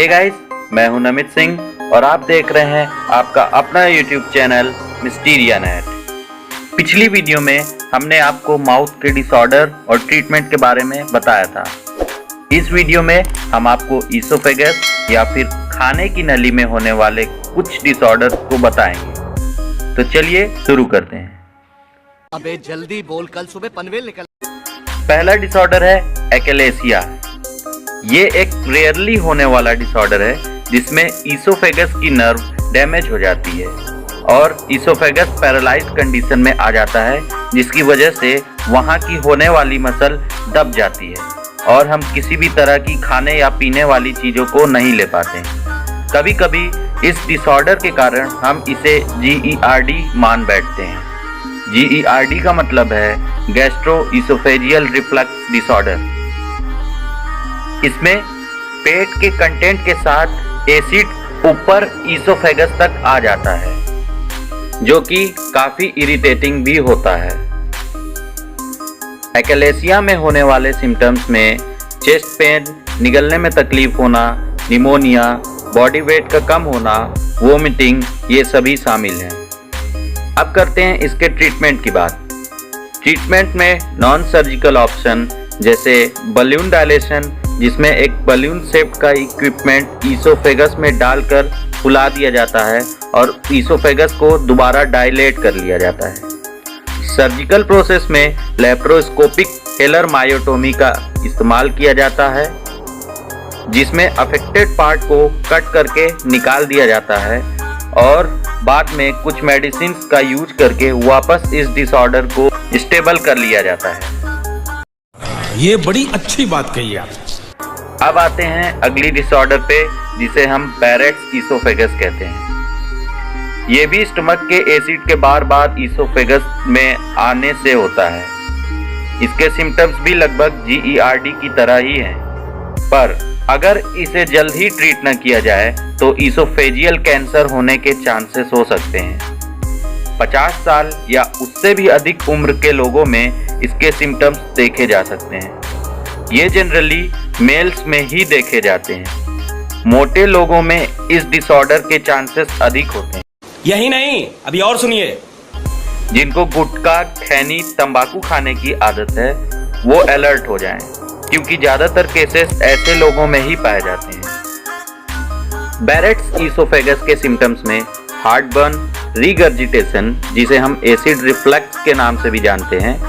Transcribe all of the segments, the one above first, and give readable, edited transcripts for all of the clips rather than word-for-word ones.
Hey guys, मैं हूं नमित सिंह और आप देख रहे हैं आपका अपना यूट्यूब चैनल मिस्टीरिया नेट। पिछली वीडियो में हमने आपको माउथ के डिसऑर्डर और ट्रीटमेंट के बारे में बताया था। इस वीडियो में हम आपको ईसोफेगस या फिर खाने की नली में होने वाले कुछ डिसऑर्डर को बताएंगे। तो चलिए शुरू करते हैं। अबे जल्दी बोल, कल सुबह पनवेल निकल। पहला डिसऑर्डर है एक्लेसिया। ये एक रेयरली होने वाला डिसऑर्डर है जिसमें ईसोफेगस की नर्व डैमेज हो जाती है और ईसोफेगस पैरालाइज्ड कंडीशन में आ जाता है, जिसकी वजह से वहाँ की होने वाली मसल दब जाती है और हम किसी भी तरह की खाने या पीने वाली चीज़ों को नहीं ले पाते। कभी कभी इस डिसऑर्डर के कारण हम इसे GERD मान बैठते हैं। GERD का मतलब है गैस्ट्रो ईसोफेजियल रिफ्लक्स डिसऑर्डर। इसमें पेट के कंटेंट के साथ एसिड ऊपर ईसोफेगस तक आ जाता है, जो कि काफी इरिटेटिंग भी होता है। एक्लेसिया में होने वाले सिम्टम्स में चेस्ट पेन, निगलने में तकलीफ होना, निमोनिया, बॉडी वेट का कम होना, वोमिटिंग, ये सभी शामिल हैं। अब करते हैं इसके ट्रीटमेंट की बात। ट्रीटमेंट में नॉन सर्जिकल ऑप्शन जैसे बलून डायलेशन, जिसमें एक बलून शेप का इक्विपमेंट ईसोफेगस में डालकर फुला दिया जाता है और ईसोफेगस को दोबारा डायलेट कर लिया जाता है। सर्जिकल प्रोसेस में लेप्रोस्कोपिक हेलर मायोटोमी का इस्तेमाल किया जाता है, जिसमें अफेक्टेड पार्ट को कट करके निकाल दिया जाता है और बाद में कुछ मेडिसिन का यूज करके वापस इस डिसऑर्डर को स्टेबल कर लिया जाता है। ये बड़ी अच्छी बात कही आप। अब आते हैं अगली डिसऑर्डर पे, जिसे हम बैरेट्स ईसोफेगस कहते हैं। ये भी स्टमक के एसिड के बार बार ईसोफेगस में आने से होता है। इसके सिम्टम्स भी लगभग GERD की तरह ही हैं, पर अगर इसे जल्द ही ट्रीट न किया जाए तो ईसोफेजियल कैंसर होने के चांसेस हो सकते हैं। 50 साल या उससे भी अधिक उम्र के लोगों में इसके सिम्टम्स देखे जा सकते हैं। ये जनरली मेल्स में ही देखे जाते हैं। मोटे लोगों में इस डिसऑर्डर के चांसेस अधिक होते हैं। यही नहीं, अभी और सुनिए। जिनको गुटखा, खैनी, तंबाकू खाने की आदत है वो अलर्ट हो जाएं, क्योंकि ज्यादातर केसेस ऐसे लोगों में ही पाए जाते हैं। बैरेट्स ईसोफेगस के सिम्टम्स में हार्टबर्न, रिगर्जिटेशन, जिसे हम एसिड रिफ्लक्स के नाम से भी जानते हैं,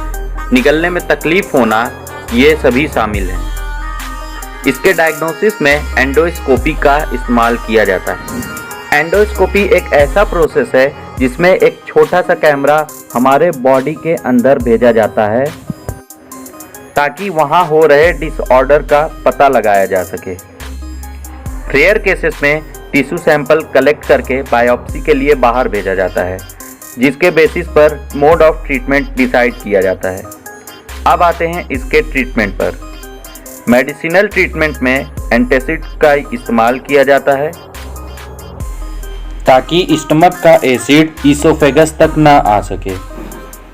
निगलने में तकलीफ होना, ये सभी शामिल हैं। इसके डायग्नोसिस में एंडोस्कोपी का इस्तेमाल किया जाता है। एंडोस्कोपी एक ऐसा प्रोसेस है जिसमें एक छोटा सा कैमरा हमारे बॉडी के अंदर भेजा जाता है ताकि वहाँ हो रहे डिसऑर्डर का पता लगाया जा सके। रेयर केसेस में टिश्यू सैंपल कलेक्ट करके बायोप्सी के लिए बाहर भेजा जाता है, जिसके बेसिस पर मोड ऑफ ट्रीटमेंट डिसाइड किया जाता है। अब आते हैं इसके ट्रीटमेंट पर। मेडिसिनल ट्रीटमेंट में एंटासिड का इस्तेमाल किया जाता है ताकि स्टमक का एसिड ईसोफेगस तक न आ सके।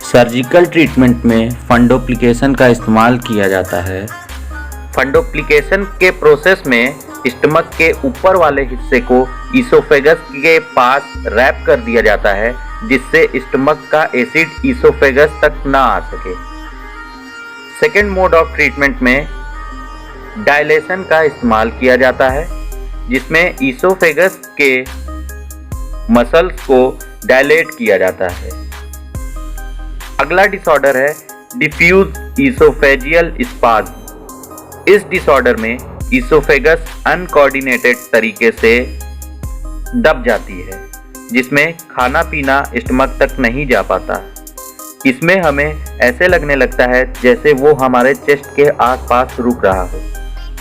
सर्जिकल ट्रीटमेंट में फंडोप्लिकेशन का इस्तेमाल किया जाता है। फंडोप्लिकेशन के प्रोसेस में स्टमक के ऊपर वाले हिस्से को ईसोफेगस के पास रैप कर दिया जाता है, जिससे स्टमक का एसिड ईसोफेगस तक न आ सके। सेकेंड मोड ऑफ ट्रीटमेंट में डायलेशन का इस्तेमाल किया जाता है, जिसमें ईसोफेगस के मसल्स को डायलेट किया जाता है। अगला डिसऑर्डर है डिफ्यूज ईसोफेजियल स्पाज्म। इस डिसऑर्डर में ईसोफेगस अनकोऑर्डिनेटेड तरीके से दब जाती है, जिसमें खाना पीना स्टमक तक नहीं जा पाता। इसमें हमें ऐसे लगने लगता है जैसे वो हमारे चेस्ट के आसपास रुक रहा हो।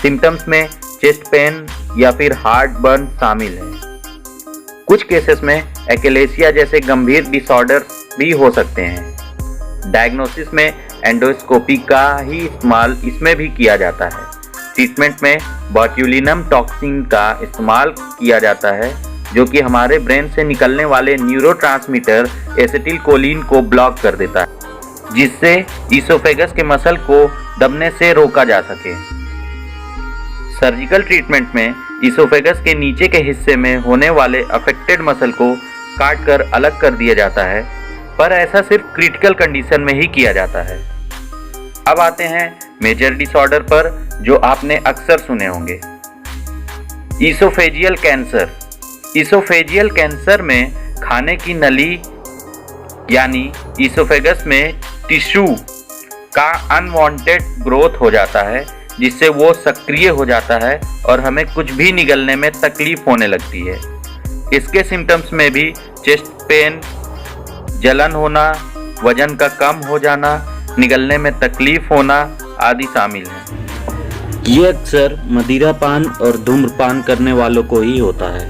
सिम्टम्स में चेस्ट पेन या फिर हार्ट बर्न शामिल है। कुछ केसेस में एक्लेसिया जैसे गंभीर डिसऑर्डर भी हो सकते हैं। डायग्नोसिस में एंडोस्कोपी का ही इस्तेमाल इसमें भी किया जाता है। ट्रीटमेंट में बोट्युलिनम टॉक्सिन का इस्तेमाल किया जाता है, जो कि हमारे ब्रेन से निकलने वाले न्यूरोट्रांसमीटर एसिटिलकोलिन को ब्लॉक कर देता है, जिससे ईसोफेगस के मसल को दबने से रोका जा सके। सर्जिकल ट्रीटमेंट में इसोफेगस के नीचे के हिस्से में होने वाले अफेक्टेड मसल को काट कर अलग कर दिया जाता है, पर ऐसा सिर्फ क्रिटिकल कंडीशन में ही किया जाता है। अब आते हैं मेजर डिसऑर्डर पर, जो आपने अक्सर सुने होंगे। Oesophageal cancer. इसोफेजियल कैंसर में खाने की नली यानी इसोफेगस में टिश्यू का अनवांटेड ग्रोथ हो जाता है, जिससे वो सक्रिय हो जाता है और हमें कुछ भी निगलने में तकलीफ होने लगती है। इसके सिम्टम्स में भी चेस्ट पेन, जलन होना, वजन का कम हो जाना, निगलने में तकलीफ होना आदि शामिल हैं। ये अक्सर मदिरापान और धूम्रपान करने वालों को ही होता है।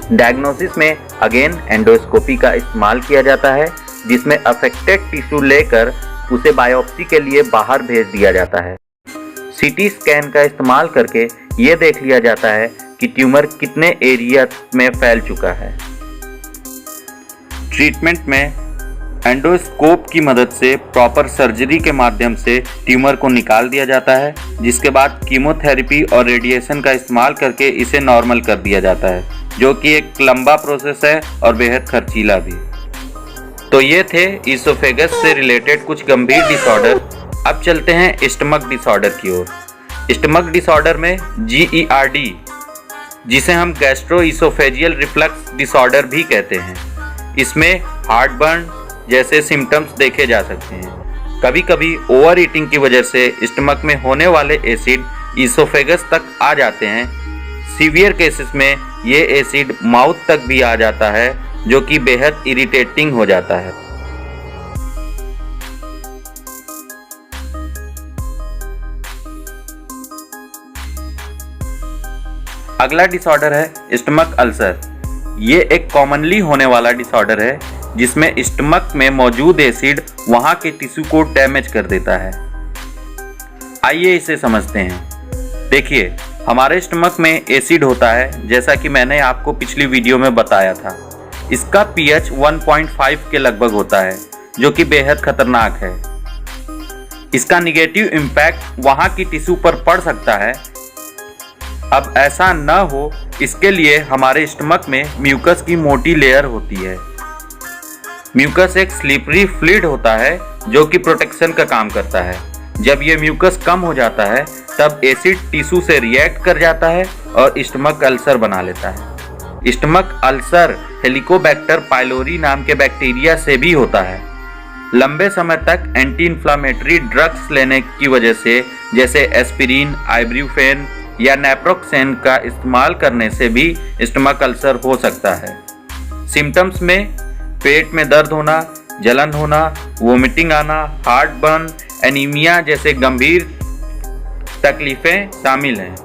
डायग्नोसिस में अगेन एंडोस्कोपी का इस्तेमाल किया जाता है, जिसमें अफेक्टेड टिश्यू लेकर उसे बायोप्सी के लिए बाहर भेज दिया जाता है। सीटी स्कैन का इस्तेमाल करके ये देख लिया जाता है कि ट्यूमर कितने एरिया में फैल चुका है। ट्रीटमेंट में एंडोस्कोप की मदद से प्रॉपर सर्जरी के माध्यम से ट्यूमर को निकाल दिया जाता है, जिसके बाद कीमोथेरेपी और रेडिएशन का इस्तेमाल करके इसे नॉर्मल कर दिया जाता है, जो कि एक लंबा प्रोसेस है और बेहद खर्चीला भी। तो ये थे इसोफेगस से रिलेटेड कुछ गंभीर डिसऑर्डर। अब चलते हैं स्टमक डिसऑर्डर की ओर। स्टमक डिसऑर्डर में GERD, जिसे हम गैस्ट्रोइसोफेजियल रिफ्लक्स डिसऑर्डर भी कहते हैं, इसमें हार्टबर्न जैसे सिम्टम्स देखे जा सकते हैं। कभी कभी ओवर ईटिंग की वजह से स्टमक में होने वाले एसिड इसोफेगस तक आ जाते हैं। सीवियर केसेस में ये एसिड माउथ तक भी आ जाता है, जो कि बेहद इरिटेटिंग हो जाता है। अगला डिसऑर्डर है स्टमक अल्सर। ये एक कॉमनली होने वाला डिसऑर्डर है, जिसमें स्टमक में मौजूद एसिड वहां के टिश्यू को डैमेज कर देता है। आइए इसे समझते हैं। देखिए, हमारे स्टमक में एसिड होता है, जैसा कि मैंने आपको पिछली वीडियो में बताया था। इसका pH 1.5 के लगभग होता है, जो कि बेहद खतरनाक है। इसका निगेटिव इम्पैक्ट वहां की टिश्यू पर पड़ सकता है। अब ऐसा न हो, इसके लिए हमारे स्टमक में म्यूकस की मोटी लेयर होती है। म्यूकस एक स्लिपरी फ्लूइड होता है, जो कि प्रोटेक्शन का काम करता है। जब ये म्यूकस कम हो जाता है, तब एसिड टिश्यू से रिएक्ट कर जाता है और स्टमक अल्सर बना लेता है। स्टमक अल्सर हेलिकोबैक्टर पाइलोरी नाम के बैक्टीरिया से भी होता है। लंबे समय तक एंटी इन्फ्लामेटरी ड्रग्स लेने की वजह से, जैसे एस्पिरिन, आइब्रूफेन या नेप्रोक्सेन का इस्तेमाल करने से भी स्टमक अल्सर हो सकता है। सिम्टम्स में पेट में दर्द होना, जलन होना, वोमिटिंग आना, हार्टबर्न, एनीमिया जैसे गंभीर तकलीफें शामिल हैं।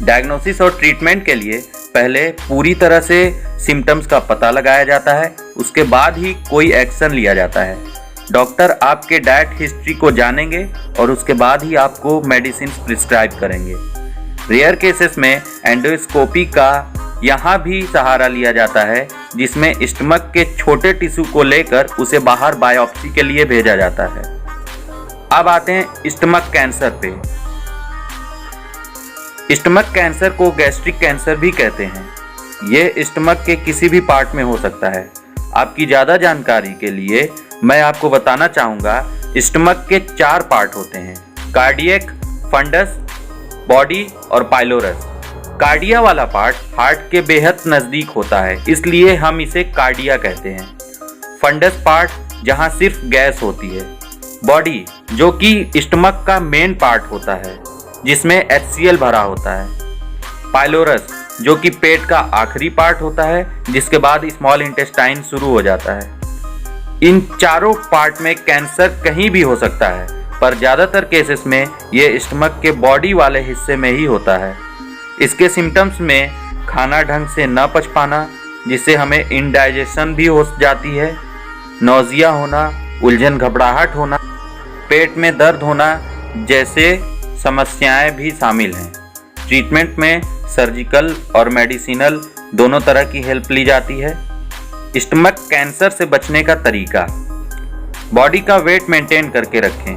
डायग्नोसिस और ट्रीटमेंट के लिए पहले पूरी तरह से सिम्टम्स का पता लगाया जाता है, उसके बाद ही कोई एक्शन लिया जाता है। डॉक्टर आपके डाइट हिस्ट्री को जानेंगे और उसके बाद ही आपको मेडिसिन प्रिस्क्राइब करेंगे। रेयर केसेस में एंडोस्कोपी का यहाँ भी सहारा लिया जाता है, जिसमें स्टमक के छोटे टिश्यू को लेकर उसे बाहर बायोप्सी के लिए भेजा जाता है। अब आते हैं स्टमक कैंसर पे। स्टमक कैंसर को गैस्ट्रिक कैंसर भी कहते हैं। ये स्टमक के किसी भी पार्ट में हो सकता है। आपकी ज़्यादा जानकारी के लिए मैं आपको बताना चाहूँगा, स्टमक के 4 पार्ट होते हैं: कार्डियक, फंडस, बॉडी और पाइलोरस। कार्डिया वाला पार्ट हार्ट के बेहद नज़दीक होता है, इसलिए हम इसे कार्डिया कहते हैं। फंडस पार्ट जहाँ सिर्फ गैस होती है। बॉडी जो कि स्टमक का मेन पार्ट होता है, जिसमें HCl भरा होता है। पाइलोरस जो कि पेट का आखिरी पार्ट होता है, जिसके बाद स्मॉल इंटेस्टाइन शुरू हो जाता है। इन चारों पार्ट में कैंसर कहीं भी हो सकता है, पर ज़्यादातर केसेस में ये स्टमक के बॉडी वाले हिस्से में ही होता है। इसके सिम्टम्स में खाना ढंग से न पच पाना, जिससे हमें इंडाइजेशन भी हो जाती है, नौजिया होना, उलझन घबराहट होना, पेट में दर्द होना जैसे समस्याएं भी शामिल हैं। ट्रीटमेंट में सर्जिकल और मेडिसिनल दोनों तरह की हेल्प ली जाती है। स्टमक कैंसर से बचने का तरीका: बॉडी का वेट मेंटेन करके रखें,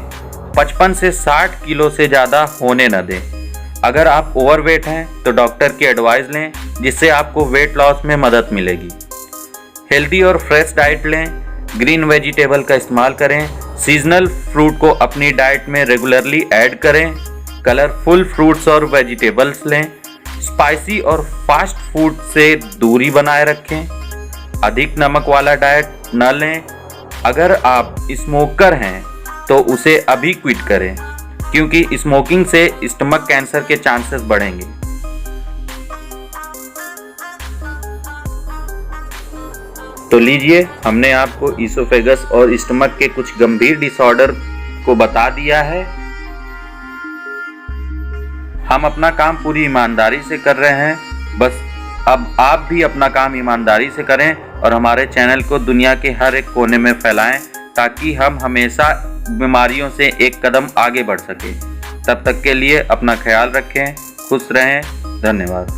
55 से 60 किलो से ज़्यादा होने न दें। अगर आप ओवरवेट हैं तो डॉक्टर की एडवाइस लें, जिससे आपको वेट लॉस में मदद मिलेगी। हेल्दी और फ्रेश डाइट लें, ग्रीन वेजिटेबल का इस्तेमाल करें, सीजनल फ्रूट को अपनी डाइट में रेगुलरली ऐड करें, कलरफुल फ्रूट्स और वेजिटेबल्स लें, स्पाइसी और फास्ट फूड से दूरी बनाए रखें, अधिक नमक वाला डाइट न लें। अगर आप स्मोकर हैं तो उसे अभी क्विट करें, क्योंकि स्मोकिंग से स्टमक कैंसर के चांसेस बढ़ेंगे। तो लीजिए, हमने आपको ईसोफेगस और स्टमक के कुछ गंभीर डिसऑर्डर को बता दिया है। हम अपना काम पूरी ईमानदारी से कर रहे हैं, बस अब आप भी अपना काम ईमानदारी से करें और हमारे चैनल को दुनिया के हर एक कोने में फैलाएं, ताकि हम हमेशा बीमारियों से एक कदम आगे बढ़ सके। तब तक के लिए अपना ख्याल रखें, खुश रहें, धन्यवाद।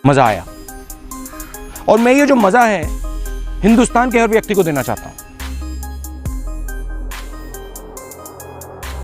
मजा आया, और मैं ये जो मजा है हिंदुस्तान के हर व्यक्ति को देना चाहता हूं।